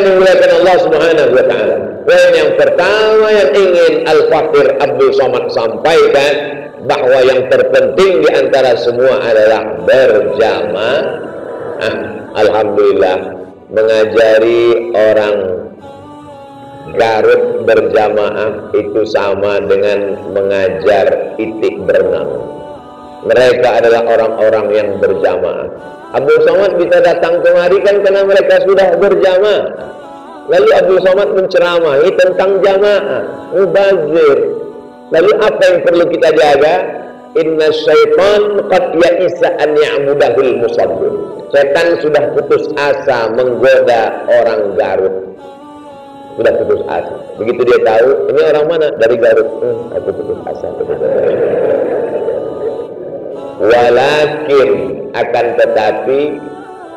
dimuliakan Allah Subhanahu wa taala. Poin yang pertama yang ingin Al-Fakir Abdul Somad sampaikan, bahwa yang terpenting di antara semua adalah berjamaah. Alhamdulillah, mengajari orang Garut berjamaah itu sama dengan mengajar itik berenang. Mereka adalah orang-orang yang berjamaah. Abdul Somad bisa datang kemari kan karena mereka sudah berjamaah. Lalu Abdul Somad menceramahi tentang jamaah, mubazir. Lalu apa yang perlu kita jaga? Inna syaitan qad ya'isa an ya'mudahul musallin. Setan sudah putus asa menggoda orang Garut. Sudah putus asa. Begitu dia tahu, ini orang mana? Dari Garut. Aku putus asa. Walakin, akan tetapi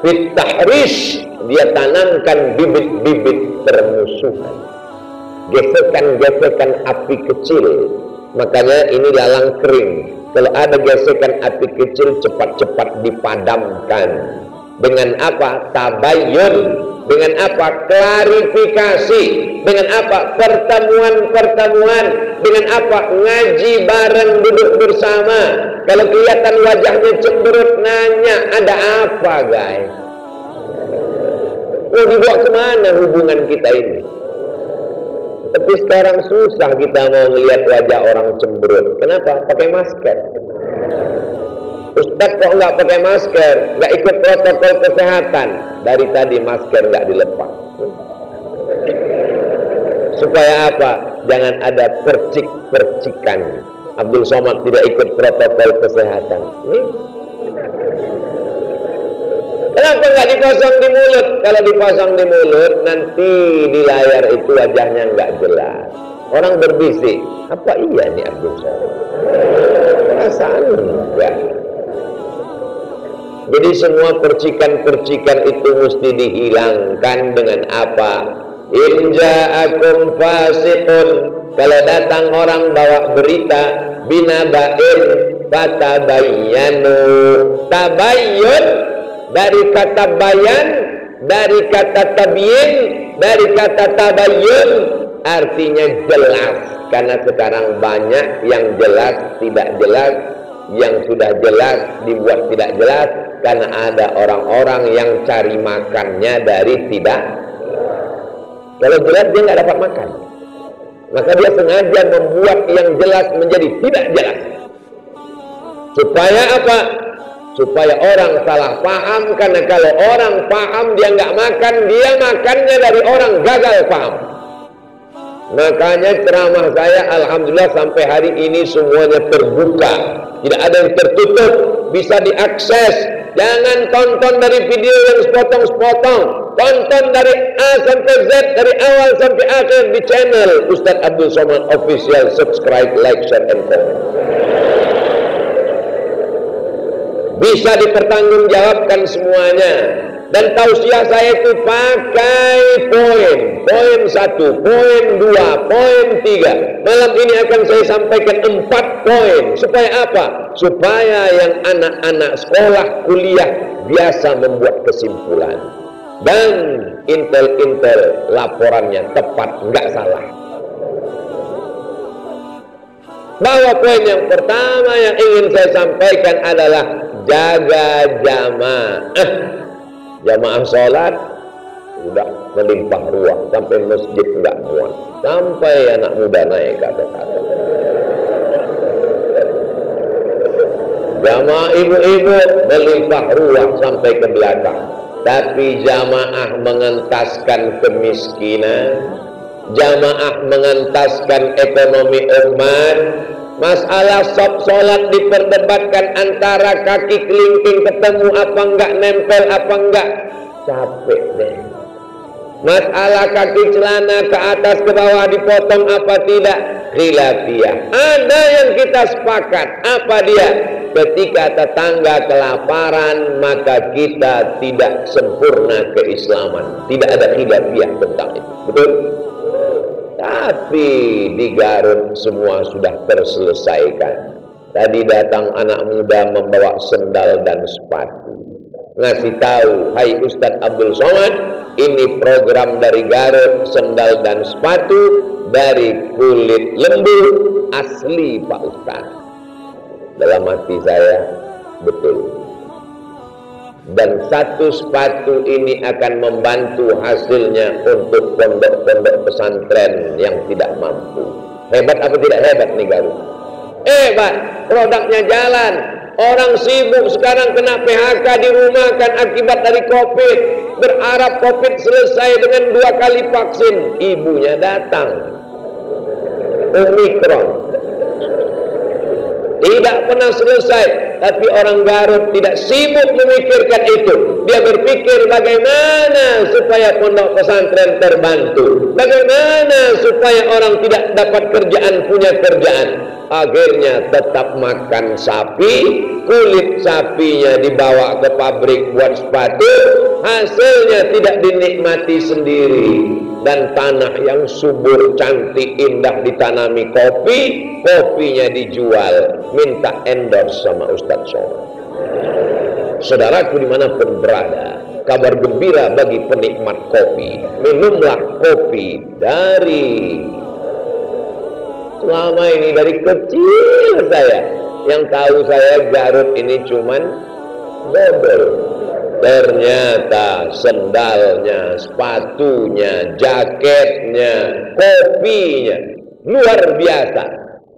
fit tahrish, dia tanamkan bibit-bibit permusuhan, gesekan-gesekan api kecil. Makanya ini lalang kering. Kalau ada gesekan api kecil, cepat-cepat dipadamkan. Dengan apa? Tabayyun. Dengan apa? Klarifikasi. Dengan apa? Pertemuan-pertemuan. Dengan apa? Ngaji bareng, duduk bersama. Kalau kelihatan wajahnya cemberut, nanya, ada apa guys? Mau dibawa kemana hubungan kita ini? Tapi sekarang susah kita mau melihat wajah orang cemberut. Kenapa? Pakai masker. Ustaz kok nggak pakai masker? Nggak ikut protokol kesehatan? Dari tadi masker nggak dilepas. Supaya apa? Jangan ada percik-percikan. Abdul Somad tidak ikut protokol kesehatan. Kenapa nggak dipasang di mulut? Kalau dipasang di mulut, nanti di layar itu wajahnya nggak jelas. Orang berbisik, apa iya nih Abdul Somad? Perasaan enggak. Jadi semua percikan-percikan itu mesti dihilangkan dengan apa? In ja'akum fasiqun, kalau datang orang bawa berita binaba'in fatabayyanu. Tabayyun dari kata bayan, dari kata tabyin, dari kata tabayyun, artinya jelas. Karena sekarang banyak yang jelas tidak jelas, yang sudah jelas dibuat tidak jelas, karena ada orang-orang yang cari makannya dari tidak. Kalau jelas dia nggak dapat makan, maka dia sengaja membuat yang jelas menjadi tidak jelas. Supaya apa? Supaya orang salah paham. Karena kalau orang paham dia nggak makan, dia makannya dari orang gagal paham. Makanya ceramah saya alhamdulillah sampai hari ini semuanya terbuka, tidak ada yang tertutup, bisa diakses. Jangan tonton dari video yang sepotong-sepotong, tonton dari A sampai Z, dari awal sampai akhir di channel Ustaz Abdul Somad Official. Subscribe, like, share, and comment. Bisa dipertanggungjawabkan semuanya. Dan tausiah saya itu pakai poin. Poin 1, poin 2, poin 3. Malam ini akan saya sampaikan 4 poin. Supaya apa? Supaya yang anak-anak sekolah, kuliah biasa membuat kesimpulan. Dan intel-intel laporannya tepat, nggak salah. Bahwa poin yang pertama yang ingin saya sampaikan adalah jaga jamaah. Jamaah sholat sudah melimpah ruah sampai masjid enggak muat, sampai anak muda naik ke atas. Jamaah ibu-ibu melimpah ruah sampai ke belakang. Tapi jamaah mengentaskan kemiskinan, jamaah mengentaskan ekonomi umat. Masalah sholat diperdebatkan antara kaki kelingking ketemu apa enggak, nempel apa enggak, capek deh. Masalah kaki celana ke atas ke bawah dipotong apa tidak, khilafiyah. Ada yang kita sepakat, apa dia? Ketika tetangga kelaparan, maka kita tidak sempurna keislaman. Tidak ada khilafiyah tentang itu, betul? Tapi di Garut semua sudah terselesaikan. Tadi datang anak muda membawa sendal dan sepatu. ngasih tahu, hai Ustadz Abdul Somad, ini program dari Garut, sendal dan sepatu dari kulit lembu asli Pak Ustadz. Dalam hati saya, betul. Dan satu sepatu ini akan membantu hasilnya untuk pondok-pondok pesantren yang tidak mampu. Hebat apa tidak hebat nih Garut? Hebat, produknya jalan. Orang sibuk sekarang kena PHK, dirumahkan akibat dari COVID. Berharap COVID selesai dengan 2 kali vaksin. Ibunya datang, Omikron. Tidak pernah selesai. Tapi orang Garut tidak sibuk memikirkan itu. Dia berpikir bagaimana supaya pondok pesantren terbantu, bagaimana supaya orang tidak dapat kerjaan punya kerjaan. Akhirnya tetap makan sapi, kulit sapinya dibawa ke pabrik buat sepatu, hasilnya tidak dinikmati sendiri. Dan tanah yang subur, cantik, indah ditanami kopi, kopinya dijual, minta endorse sama Ustadz Somad. Saudaraku dimanapun berada, kabar gembira bagi penikmat kopi. Minumlah kopi dari, selama ini dari kecil saya, yang tahu saya Garut ini cuman dodol. Ternyata sendalnya, sepatunya, jaketnya, kopinya luar biasa.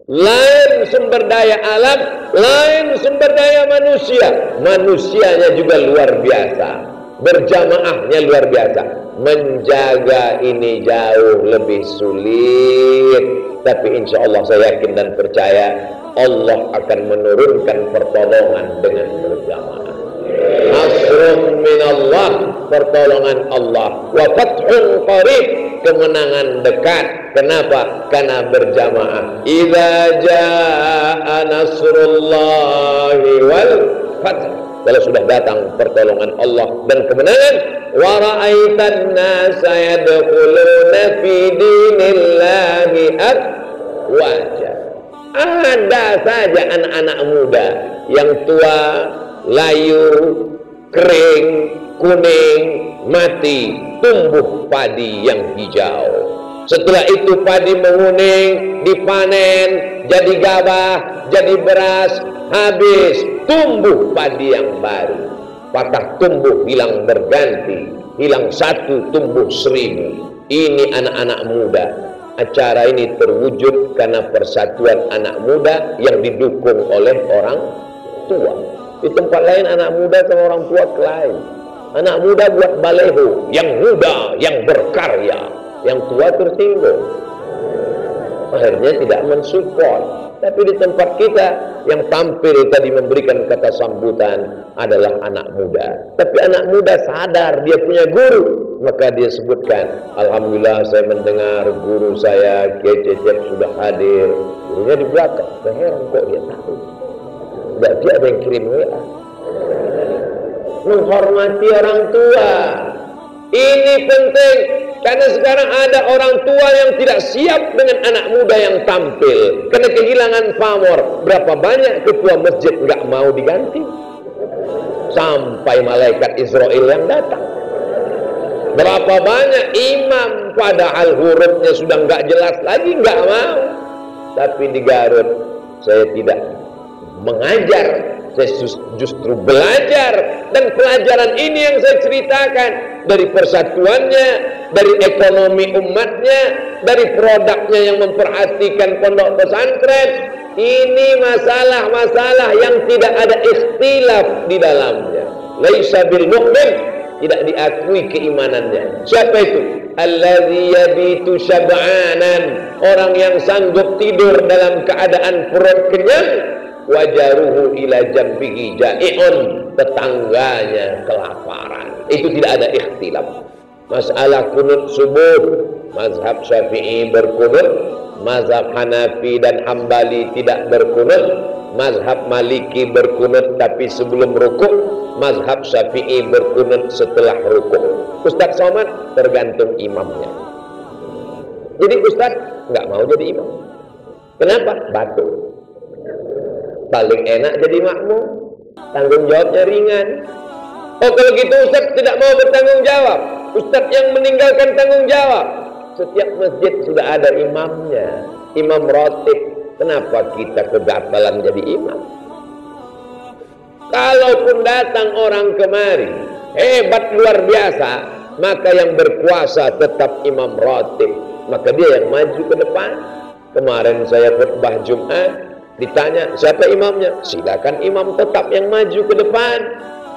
Lain sumber daya alam, lain sumber daya manusia. Manusianya juga luar biasa. Berjamaahnya luar biasa. Menjaga ini jauh lebih sulit. Tapi insya Allah saya yakin dan percaya Allah akan menurunkan pertolongan dengan berjamaah. Nasrun minallah, pertolongan Allah, wa fathun qarib, kemenangan dekat. Kenapa? Karena berjamaah. Idza jaa nasrullahi wal fath, kalau sudah datang pertolongan Allah dan kemenangan, wa ra'aitan nasa yadkhuluna fi dinillahi afwaja. Ada saja anak-anak muda yang tua, layu, kering, kuning, mati, tumbuh padi yang hijau. Setelah itu padi menguning, dipanen, jadi gabah, jadi beras, habis, tumbuh padi yang baru. Patah tumbuh hilang berganti, hilang satu tumbuh 1000. Ini anak-anak muda. Acara ini terwujud karena persatuan anak muda yang didukung oleh orang tua. Di tempat lain anak muda sama orang tua lain. Anak muda buat baleho, yang muda, yang berkarya, yang tua tersinggung. Akhirnya tidak mensupport. Tapi di tempat kita yang tampil tadi memberikan kata sambutan adalah anak muda. Tapi anak muda sadar dia punya guru, maka dia sebutkan, alhamdulillah saya mendengar guru saya Kiai Cecep sudah hadir. Gurunya di belakang, saya heran kok dia tahu. Berarti ada yang kirim WA. Menghormati orang tua ini penting, karena sekarang ada orang tua yang tidak siap dengan anak muda yang tampil karena kehilangan pamor. Berapa banyak ketua masjid nggak mau diganti sampai malaikat Israel yang datang. Berapa banyak imam padahal hurufnya sudah nggak jelas lagi, nggak mau. Tapi di Garut saya tidak mengajar, saya justru belajar. Dan pelajaran ini yang saya ceritakan, dari persatuannya, dari ekonomi umatnya, dari produknya yang memperhatikan pondok pesantren. Ini masalah-masalah yang tidak ada ikhtilaf di dalamnya. Laisa bil mu'min, tidak diakui keimanannya. Siapa itu? Allazi yabitu syab'anan, orang yang sanggup tidur dalam keadaan perut kenyang, wajaruhu ila jambihi ja'i'un, tetangganya kelaparan. Itu tidak ada ikhtilaf. Masalah kunut subuh, mazhab Syafi'i berkunut, mazhab Hanafi dan Hambali tidak berkunut, mazhab Maliki berkunut tapi sebelum rukuk, mazhab Syafi'i berkunut setelah rukuk. Ustadz Somad tergantung imamnya. Jadi Ustadz nggak mau jadi imam. Kenapa? Batuk. Paling enak jadi makmum, tanggung jawabnya ringan. Oh kalau gitu Ustaz tidak mau bertanggung jawab, Ustaz yang meninggalkan tanggung jawab. Setiap masjid sudah ada imamnya, imam rotib. Kenapa kita kegatalan jadi imam? Kalaupun datang orang kemari hebat luar biasa, maka yang berkuasa tetap imam rotib, maka dia yang maju ke depan. Kemarin saya khutbah Jumat, ditanya siapa imamnya, silakan imam tetap yang maju ke depan.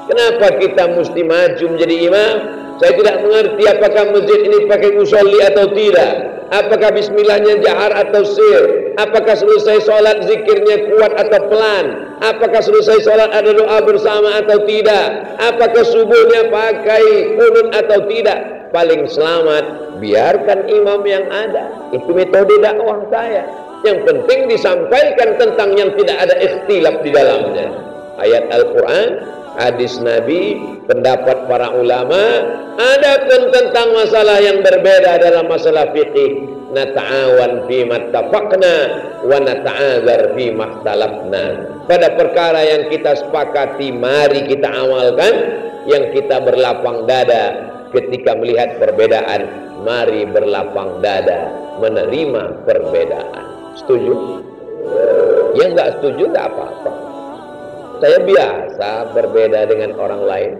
Kenapa kita mesti maju menjadi imam? Saya tidak mengerti apakah masjid ini pakai musolli atau tidak, apakah bismillahnya jahar atau sir, apakah selesai sholat zikirnya kuat atau pelan, apakah selesai sholat ada doa bersama atau tidak, apakah subuhnya pakai qunut atau tidak. Paling selamat biarkan imam yang ada. Itu metode dakwah saya. Yang penting disampaikan tentang yang tidak ada ikhtilaf di dalamnya. Ayat Al-Quran, hadis Nabi, pendapat para ulama. Adapun tentang masalah yang berbeda dalam masalah fikih, nata'awan fima tafaqna wa nata'azar fima ikhtalafna. Pada perkara yang kita sepakati mari kita amalkan, yang kita berlapang dada ketika melihat perbedaan, mari berlapang dada menerima perbedaan. Setuju? Yang nggak setuju nggak apa-apa. Saya biasa berbeda dengan orang lain.